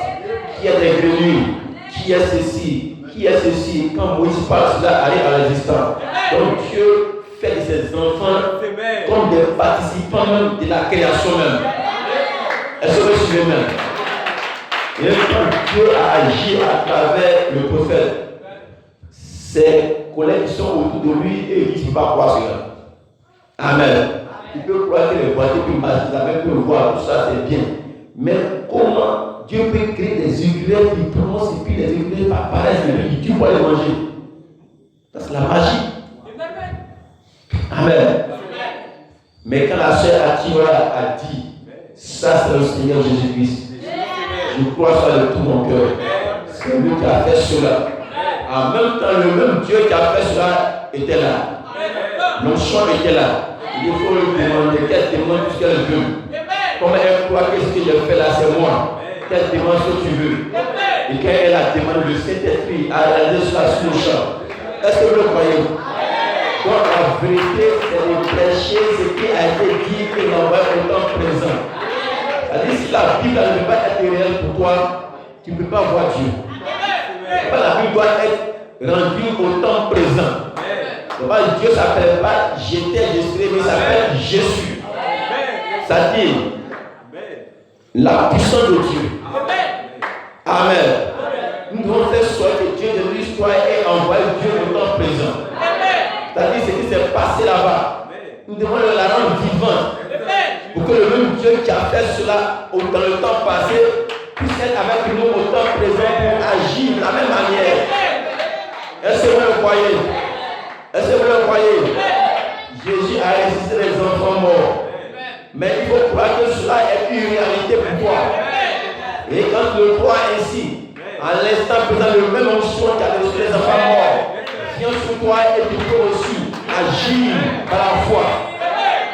Qui a des grenouilles. Qui est ceci? Qui est ceci? Quand Moïse parle, cela arrive à l'existence. Donc Dieu fait de ses enfants comme des participants même de la création même. Est-ce que vous suivez même? Et quand Dieu a agi à travers le prophète, ses collègues qui sont autour de lui et ils ne disent pas quoi cela. Amen. Tu peux croire que les voitures peuvent marcher, la même peut voir, tout ça c'est bien. Mais comment Dieu peut créer des ungulaires qui prononcent et puis les ungulaires apparaissent de lui, tu vois les manger. Ça c'est la magie. Amen. Mais quand la sœur Akiwa a dit, ça c'est le Seigneur Jésus-Christ, je crois ça de tout mon cœur. C'est lui qui a fait cela. En même temps, le même Dieu qui a fait cela était là. L'onction était là. Il faut lui demander qu'elle demande tout ce qu'elle veut. Comme elle croit que ce que je fais là, c'est moi. Qu'elle demande ce que tu veux. Et quand elle a demandé, le Saint-Esprit a réalisé cela sur le champ. Est-ce que vous le croyez? Donc la vérité, c'est de prêcher ce qui a été dit et l'envoyer au temps présent. C'est-à-dire, si la Bible ne peut pas être réelle pour toi, tu ne peux pas voir Dieu. La Bible doit être rendue au temps présent. Dieu ne s'appelle pas j'étais, je serai, mais il s'appelle Jésus. C'est-à-dire la puissance de Dieu. Amen. Nous devons faire soit que Dieu de l'histoire ait envoyé Dieu au temps présent. C'est-à-dire ce qui s'est passé là-bas. Nous devons la rendre vivante. Pour que le même Dieu qui a fait cela dans le temps passé puisse être avec nous au temps présent pour agir de la même manière. Est-ce que vous le croyez? Est-ce que vous le croyez? Jésus a ressuscité les enfants morts. Mais il faut croire que cela est une réalité pour toi. Et quand tu le crois ainsi, à l'instant présent, le même onction qui a ressuscité les enfants morts vient sur toi et tu peux aussi agir par la foi.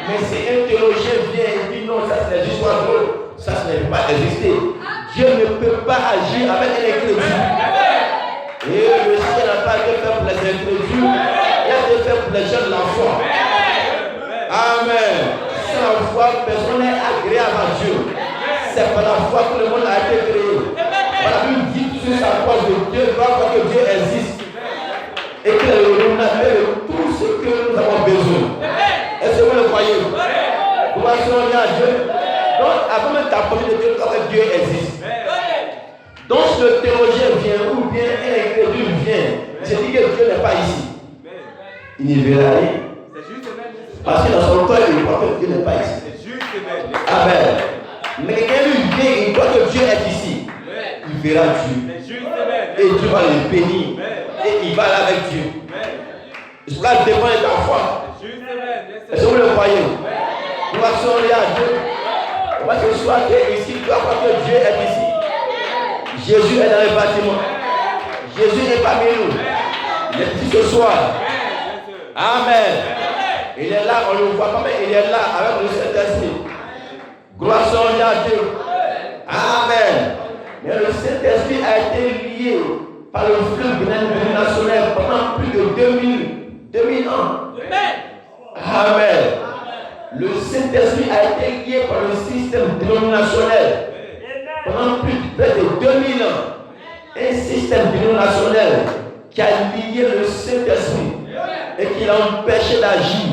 Mais si un théologien vient et dit non, ça c'est juste drôle, ça ne peut pas exister. Dieu ne peut pas agir avec un incrédule. Et le ciel n'a pas été fait pour les incrédules, il a été fait pour les gens de la foi. Amen. Sans la foi, personne n'est agréable à Dieu. C'est par la foi que le monde a été créé. La Bible dit sur sa croix de Dieu, doit croire que Dieu existe. Et que nous avons tout ce que nous avons besoin. Est-ce que vous le croyez? Vous pensez à Dieu? Donc, avant même d'apporter de Dieu, que Dieu existe. Donc, si le théologien vient ou bien un incrédule vient, je dis que Dieu n'est pas ici. Il n'y verra rien. Parce que dans son cœur, il croit que Dieu n'est pas ici. Amen. Mais quelqu'un lui vient, il croit que Dieu est ici. Il verra Dieu. Et Dieu va le bénir. Et il va aller avec Dieu. Cela dépend de ta foi. Est-ce que vous le croyez? Nous allons aller à Dieu. On va se soit ici, tu vas croire que Dieu est ici. Jésus est dans le bâtiment. Jésus est parmi nous. Il est ici ce soir. Amen. Il est là, on le voit pas, mais il est là avec le Saint-Esprit. Gloire soit à Dieu. Amen. Mais le Saint-Esprit a été lié par le flux dénominationnel pendant plus de 2000 ans. Amen. Le Saint-Esprit a été lié par le système dénominationnel pendant plus de 2000 ans. Un système dénominationnel qui a lié le Saint-Esprit et qui l'a empêché d'agir.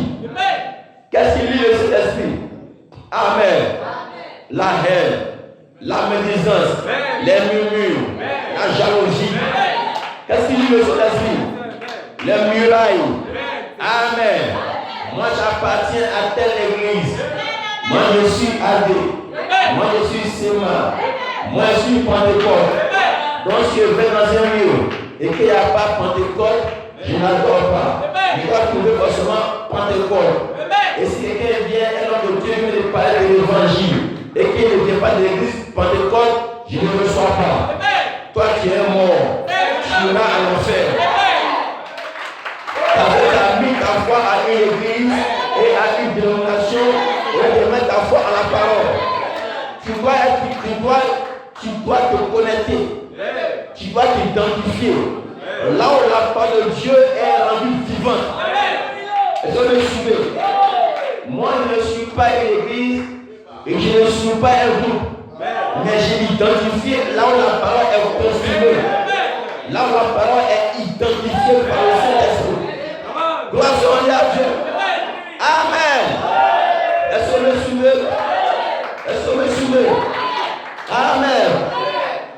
Qu'est-ce qui lie le Saint-Esprit? Amen. La haine, la médisance, les murmures, la jalousie. Qu'est-ce qui lie le Saint-Esprit? Les murailles. Amen. Moi j'appartiens à telle église. Moi je suis AD. Moi je suis Séma. Moi je suis Pentecôte. Donc si je vais dans un lieu et qu'il n'y a pas Pentecôte, je n'adore pas. Je dois trouver forcément Pentecôte. Et si quelqu'un vient, un homme de Dieu vient de parler de l'évangile et qu'il ne vient pas de l'église Pentecôte, je ne le reçois pas. Toi tu es mort. Tu iras à l'enfer. Tu as mis ta foi à une église et à une dénomination et de mettre ta foi à la parole. Tu dois te connecter. Tu dois t'identifier. Là où la parole de Dieu est rendue vivante. Est-ce que vous me suivez? Moi, je ne suis pas une église et je ne suis pas un groupe. Mais je m'identifie là où la parole est confirmée. Là où la parole est identifiée par le Saint-Esprit. Gloire soit à Dieu. Amen. Est-ce que vous me suivez? Est-ce que vous me suivez? Amen.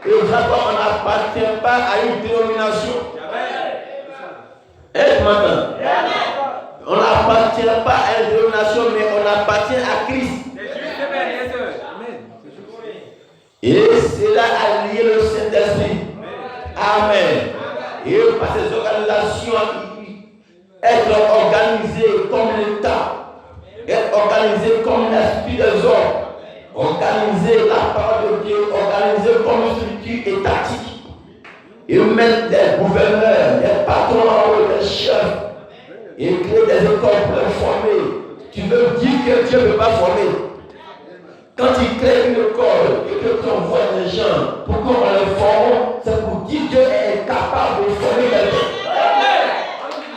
Et d'abord, on n'appartient pas à une dénomination. Est-ce maintenant? On n'appartient pas à une dénomination, mais on appartient Amen. Et par ces organisations, être organisées comme l'État, être organisées comme l'esprit des hommes, organiser la parole de Dieu, organiser comme une structure étatique, et mettre des gouverneurs, des patrons en haut, des chefs, et créer des écoles pour les former. Tu veux dire que Dieu ne peut pas former. Quand il crée une école et que tu envoies des gens pour qu'on les forme, c'est pour dire que Dieu est capable de former quelqu'un.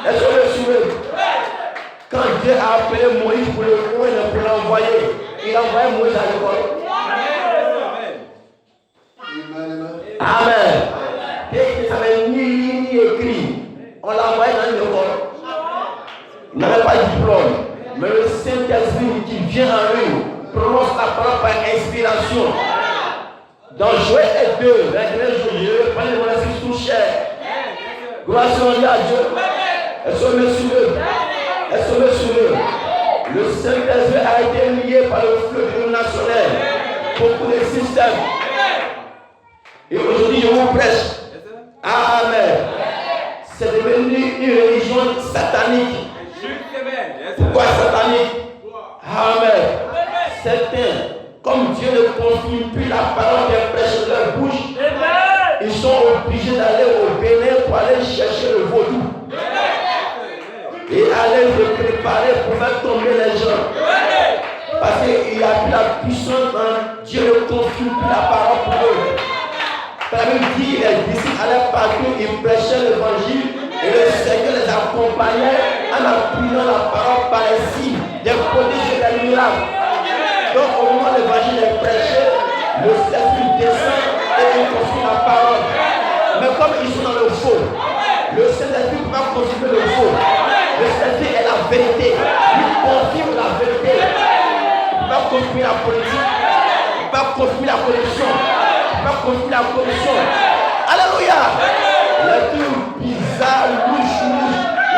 Est-ce que vous suivez? Quand Dieu a appelé Moïse pour l'envoyer, il a envoyé Moïse à l'école. Amen. Et il ne savait ni écrit. On l'a envoyé dans une école. Il n'avait pas de diplôme. Mais le Saint-Esprit qui vient en lui prononce la parole par inspiration. Dans Joël 2, je prends les mots tout cher. Gloire à Dieu. Est-ce que me suivez? Est-ce que me suivez? Le Saint-Esprit a été lié par le fleuve national. Beaucoup de systèmes. Et aujourd'hui, je vous prêche. Amen. C'est devenu une religion satanique. Pourquoi satanique? Amen. Certains, comme Dieu ne confirme plus la parole des prêches de leur bouche, ils sont obligés d'aller au Bénin pour aller chercher le vaudou. Et aller se préparer pour faire tomber les gens. Parce qu'il n'y a plus la puissance dans Dieu ne confirme plus la parole pour eux. La Bible dit que les disciples allaient partout, ils prêchaient l'évangile et le Seigneur les accompagnait en appuyant la parole par les signes, des prodiges et des miracles. Donc au moment où l'évangile est prêché, le Saint-Esprit descend et il confirme la parole. Mais comme ils sont dans le faux, le Saint-Esprit ne peut pas confirmer le faux. Le Saint-Esprit est la vérité. Il confirme la vérité. Il ne peut pas confirmer la politique. Il ne peut pas confirmer la corruption. Pas confirmer la corruption. Alléluia. Il est tout bizarre, louche.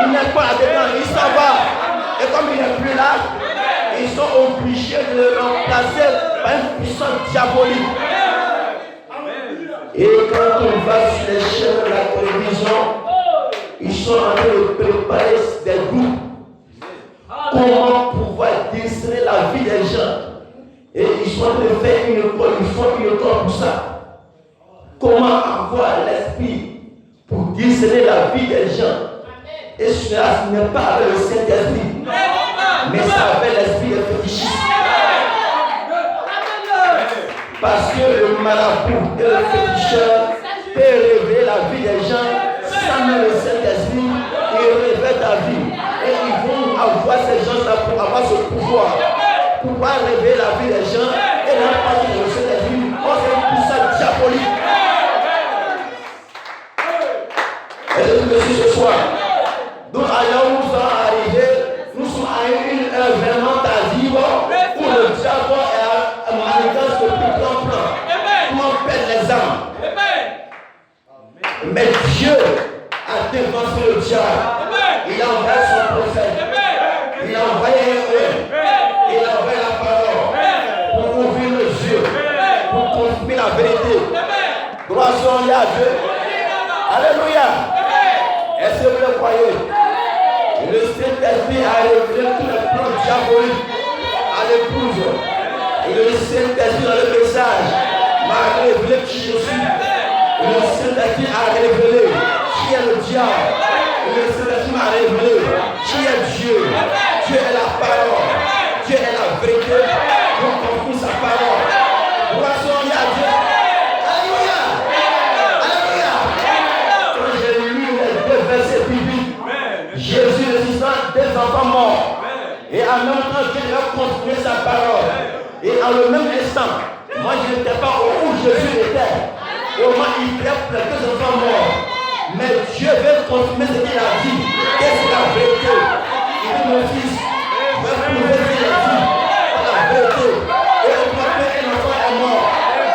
Il n'est pas là-dedans, il s'en va. Et comme il n'est plus là, ils sont obligés de le remplacer par une puissance diabolique. Et quand on va sur les chaînes de la télévision, ils sont en train de préparer des groupes. Comment pouvoir déceler la vie des gens. Et ils sont en train de faire une école, ils font une école pour ça. Comment avoir l'esprit pour discerner la vie des gens. Et cela ce n'est pas avec le Saint-Esprit, mais c'est avec l'esprit de fétichisme. Parce que le marabout et le féticheur peut révéler la vie des gens sans même le Saint-Esprit. Ils révèlent ta vie. Et ils vont avoir ces gens-là pour avoir ce pouvoir. Pouvoir révéler la vie des gens et la partie de le Saint-Esprit. On fait une puissance diabolique. Et je vous dis ce soir, donc à là où nous sommes arrivés, nous sommes à une heure vraiment tardive où le diable est à manigance de plus grand plan. Comment perdre les âmes. Mais Dieu a dévancé le diable. Il a envoyé son prophète. Il a envoyé un homme. Il a envoyé la parole pour ouvrir nos yeux, pour confirmer la vérité. Gloire à Dieu. Alléluia. Est-ce que vous le croyez? Le Saint-Esprit a révélé tous les plans diaboliques à l'épouse. Et le Saint-Esprit dans le message m'a révélé qui je suis. Le Saint-Esprit a révélé qui est le diable. Et le Saint-Esprit m'a révélé qui est Dieu. Dieu est la parole. Dieu est la vérité. Donc on confie sa parole. Gloire à Dieu. Alléluia. Alléluia. Quand j'ai lu les deux versets bibliques, Jésus ressuscite des enfants morts. Et en même temps, Dieu a continué sa parole. Et en le même instant, moi je n'étais pas où Jésus était. Au moment où il crée pour les deux enfants morts. Mais Dieu veut confirmer ce qu'il a dit. Qu'est-ce qu'il a vérité? Il dit mon fils, je vais prouver ce qu'il a dit. La vérité. Et on m'a fait un enfant est mort.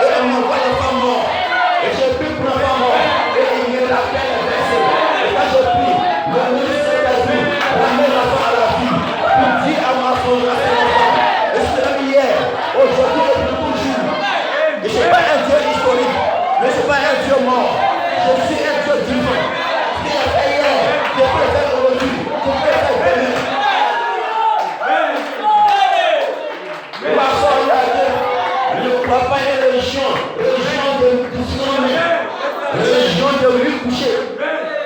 Et on m'envoie l'enfant mort. Et je prie pour l'enfant mort. Et il me rappelle les versets. Et quand je prie, le nom du Saint-Esprit ramène l'enfant à la vie. Pour dire à ma femme, à cet enfant. Et c'est même hier, aujourd'hui et pour toujours. Je ne suis pas un Dieu historique. Je ne suis pas un Dieu mort. Je suis un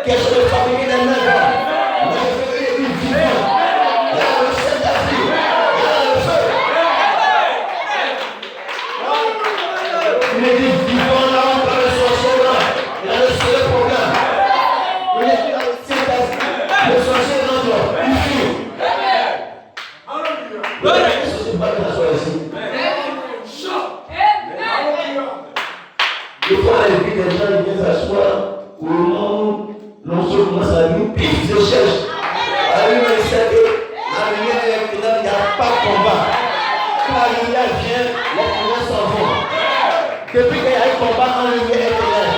Quels sont les fabriqués des mains d'homme. Mais je veux une église vivante. Il y a le Saint-Esprit. Il y a le feu. Une église vivante là où dans le sorcier là. Il y a le seul programme. Une église dans le Saint-Esprit. Le sorcier dans l'homme. Il fuit. Le sorcier pas de la soirée ici. Des fois, les gens viennent s'asseoir au moment où l'on se commence à nous, puis ils se cherchent. Alors, il sait que la lumière est finale, il n'y a pas de combat. Quand la lumière vient, les ténèbres s'en vont. Depuis qu'il y a un combat en lumière éternelle,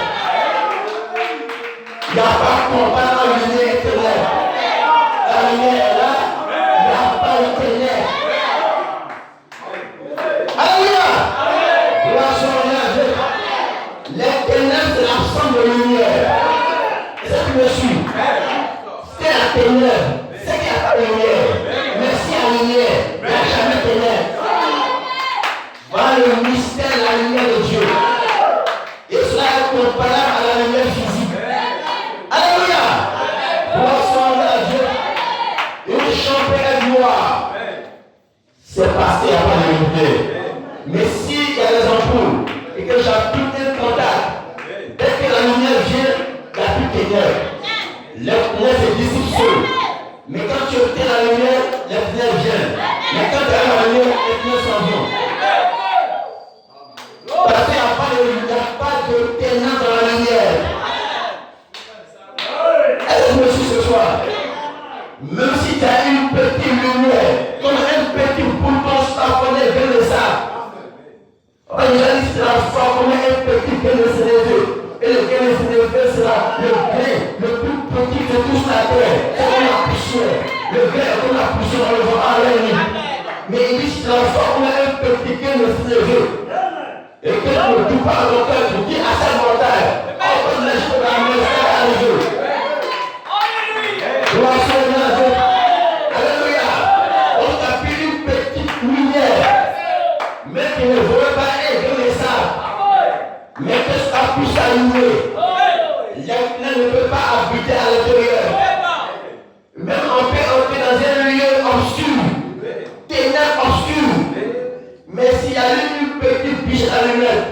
il n'y a pas de combat en lumière éternelle. La lumière est là, il n'y a pas de ténèbres. Alléluia! Les ténèbres, c'est l'absence de lumière. C'est ce qui me suit. C'est la ténèbre. C'est qu'il n'y a pas de lumière. Mais s'il y a lumière, il n'y a jamais de ténèbres. Voilà le mystère de la lumière de Dieu. Et cela est comparable à la lumière physique. Alléluia. Gloire à Dieu. Une chambre est noire. C'est parce qu'il n'y a pas de lumière. Mais s'il y a des ampoules, et que j'applique un contact, dès que la lumière vient, il n'y a plus de ténèbres. Les ténèbres se dissipent seuls. Mais quand tu obtiens la lumière, les ténèbres viennent. Mais quand tu as la lumière, les ténèbres s'en vont. Parce qu'il n'y a pas de ténèbres dans la lumière. Est-ce que je me suis ce soir? Même si tu as une petite lumière, comme un petit bouton stationné vers le sable. On a dit la foi comme un petit grain de sénévé. Et le grain de sénévé sera le grain le plus petit de toute la terre. C'est comme la poussière. Le grain est comme la poussière, on le voit en l'air. Mais il dit la foi comme un petit grain de sénévé. Et que tu ne dis pas à ton cœur, tu dis à cette montagne. Oh, comme les jours de la mer, ça va arriver. Gloire à Dieu. Alléluia. On t'a pris une petite lumière. Mais qui ne voulait pas aider les sables. Mais que ça puisse allumer. Les ténèbres ne peuvent pas habiter à l'intérieur. Même on peut entrer dans un lieu obscur. Ténèbres obscures. Mais s'il y a une petite biche allumette,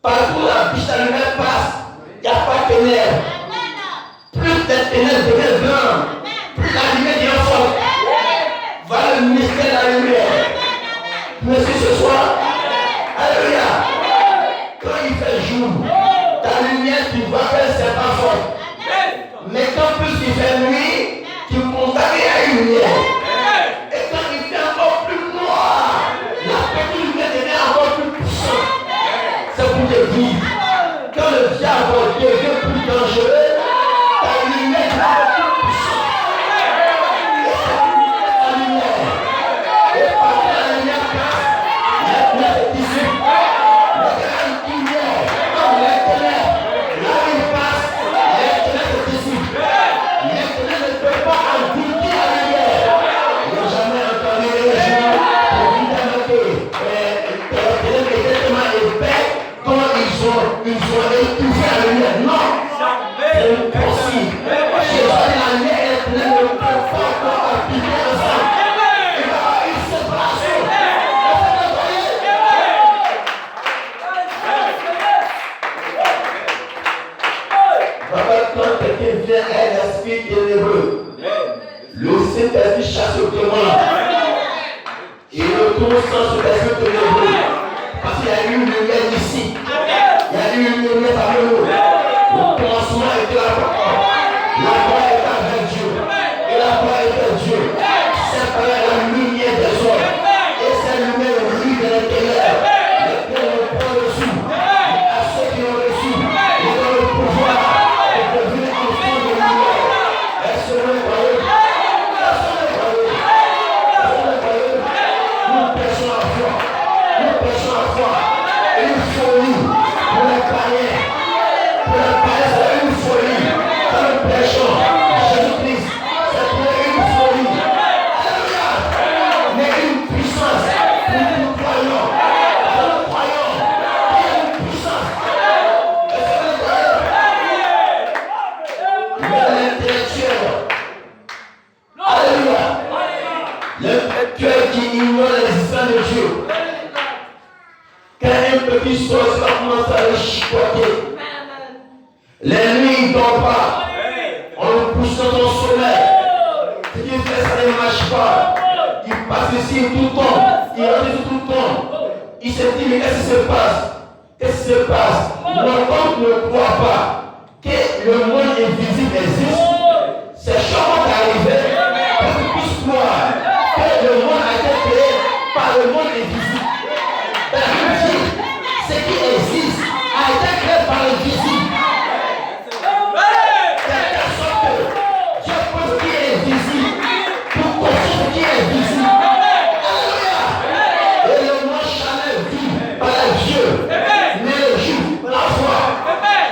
partout où la biche allumette passe, il n'y a pas de ténèbres. Plus les ténèbres deviennent blancs, plus la lumière devient forte. Voilà le mystère de la lumière. Merci ce soir. Alléluia. Quand il fait jour, ta lumière, tu vois qu'elle c'est pas forte. Mais quand plus il fait nuit, tu constates qu'il y a une lumière. Et quand il fait encore plus noir, la petite lumière devient encore plus puissante. C'est pour te dire, quand le diable devient plus dangereux, ta lumière devient plus puissante. Et c'est la lumière. Et par la lumière passe, la lumière se dissipe. La lumière, comme les ténèbres, là où il passe, les ténèbres se dissipent. Les ténèbres ne peuvent pas habiter la lumière. Je n'ai jamais entendu les gens pour dire que les ténèbres étaient tellement épais quand ils ont étouffé la lumière. Non, c'est impossible. Jésus et la lumière et les ténèbres ne peuvent pas encore habiter ensemble. Il va y avoir une séparation. Quand quelqu'un vient à un esprit ténébreux, le Saint-Esprit chasse le témoin. Et le tourne sans ce esprit ténébreux. Parce qu'il y a eu une lumière ici. Il y a eu une lumière parmi nous. Le commencement était la parole. La voix est avec Dieu. Et la voix est avec Dieu. C'est par la lumière des hommes. Et cette lumière brille dans les ténèbres. Les ténèbres prennent le sou. À ceux qui ont reçu, ils ont le pouvoir. Une folie pour les païens. Pour les païens, c'est une folie. du soir, ça commence à le chicoter. Les nuits, il ne dort pas. On le pousse dans son sommeil. Ce qu'il fait, ça ne marche pas. Il passe ici tout le temps. Il rentre tout le temps. Il se dit, mais qu'est-ce qui se passe? Qu'est-ce qui se passe? L'homme ne croit pas que le monde invisible existe. C'est comment d'arriver pour qu'il puisse croire que le monde a été créé par le monde invisible. La Bible dit, ce qui existe a été créé par l'invisible. Quelqu'un sorte que Dieu pose ce qui est invisible pour construire ce qui est invisible. Alléluia. Et le monde jamais vu par les dieux, mais le jour, la foi.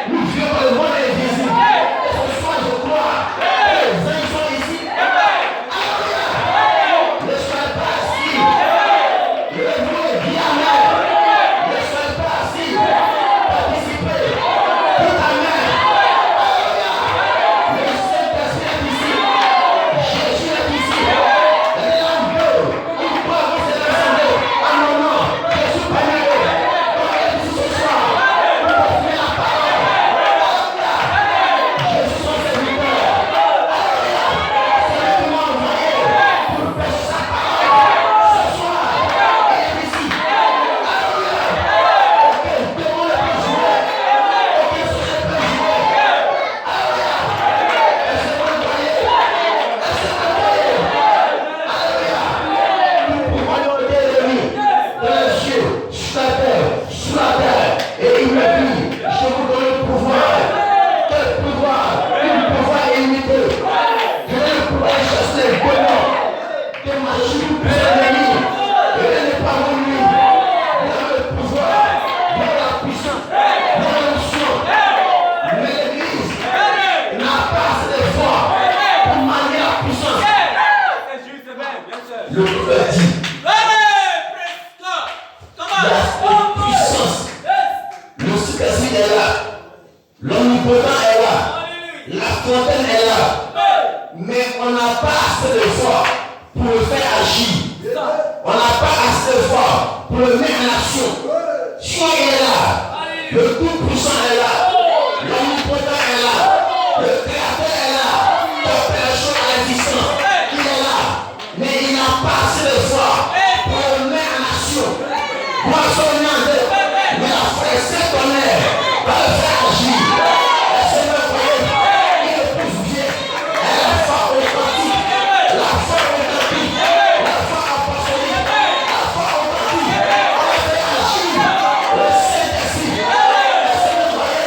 Nous vivons par le monde invisible. Et ce soir, je crois que les anges sont ici. Alléluia. Ne soyez pas assis. Le monde est bien là. Ne soyez pas assis. Participez. Dites Amen. Alléluia. Le Saint-Esprit est ici. Jésus est ici. L'angle. Une fois vous êtes assemblés. Ah non, non. Je suis pas né. On est ici ce soir. Pour porter la parole. Alléluia. Je suis son serviteur. Alléluia. C'est lui qui m'a envoyé pour prêcher sa parole. Ce soir, il est ici. Alléluia. Aucun démon ne peut jouer. Aucun sorcier ne peut jouer. Alléluia. Laissez-moi le voyer. Laissez-moi le voyer. Alléluia. Nous pouvons ôter l'ennemi dans les cieux, sur la terre, sous la terre. Et il me dit, je vous donne le pouvoir. Quel pouvoir? Un pouvoir illimité. Je vais le pouvoir chasser les démons. Que ma chute puisse l'ennemi. Et elle n'est pas mon lui. Il a le pouvoir. Il a la puissance. Il a l'onction. Mais l'église n'a pas assez de foi pour manier la puissance. Le prophète dit, il y a une puissance. Le Saint-Esprit est là. L'omnipotent est là. La fontaine est là. Mais on n'a pas assez de foi pour le faire agir. On n'a pas assez de foi pour le mettre en action. Dieu est là. Le tout-puissant est là. L'omnipotent est là. Le créateur est là. L'opération à l'existence. Il est là. Mais il n'a pas assez de foi pour le mettre en action. Moi, je suis mais la foi est Saint-Tonnerre va le faire agir. Laissez-le voyer. Il est plus vieux. Et la foi authentique. La foi authentique. La foi apostolique. La foi authentique. On le fait agir. Le Saint-Esprit. Laissez-le voyer.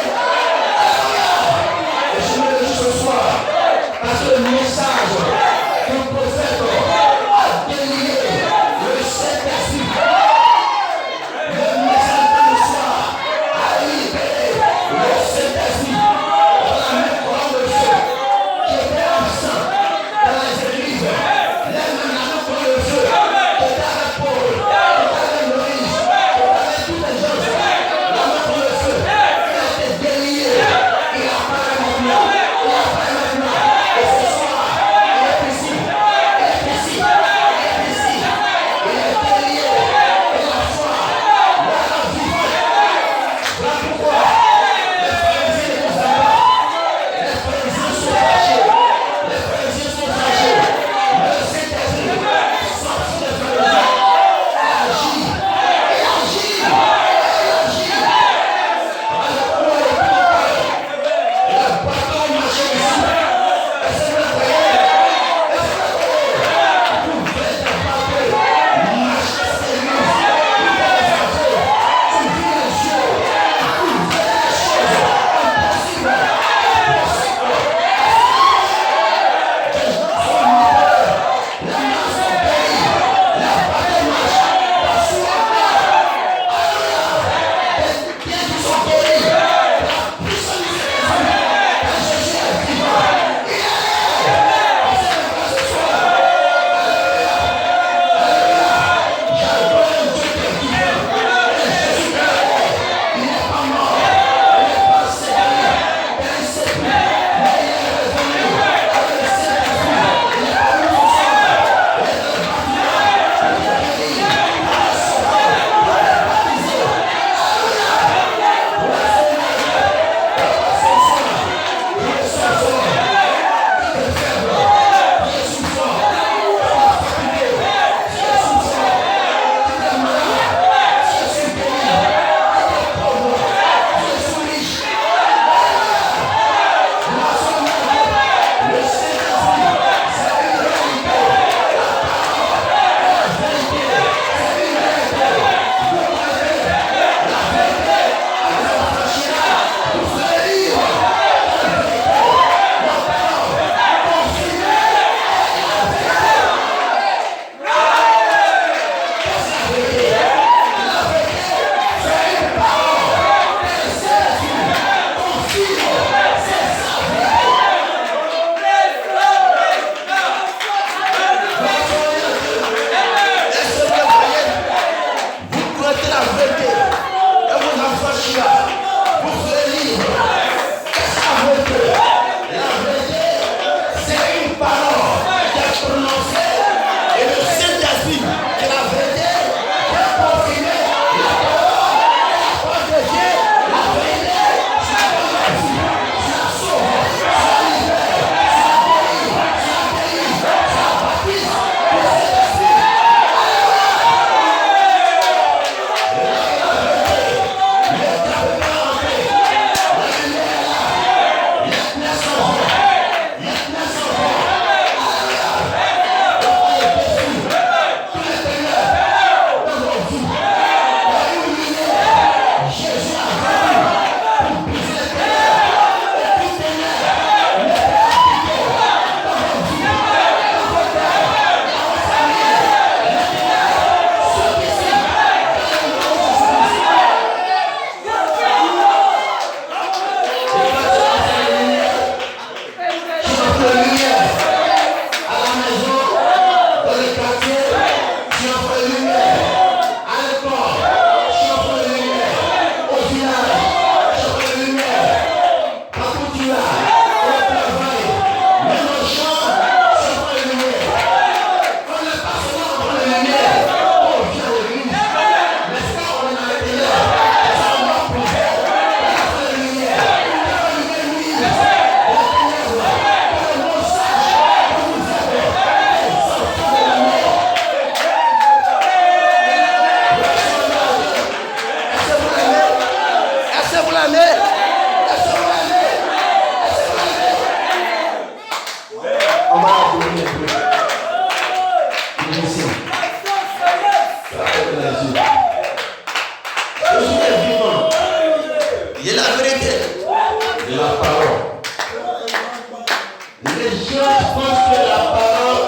les jeunes pensent que la parole,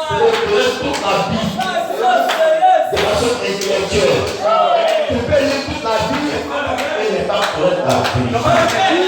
c'est le toute la vie. De façon intellectuelle. Tu peux lire toute la vie et ne pas connaître la vie.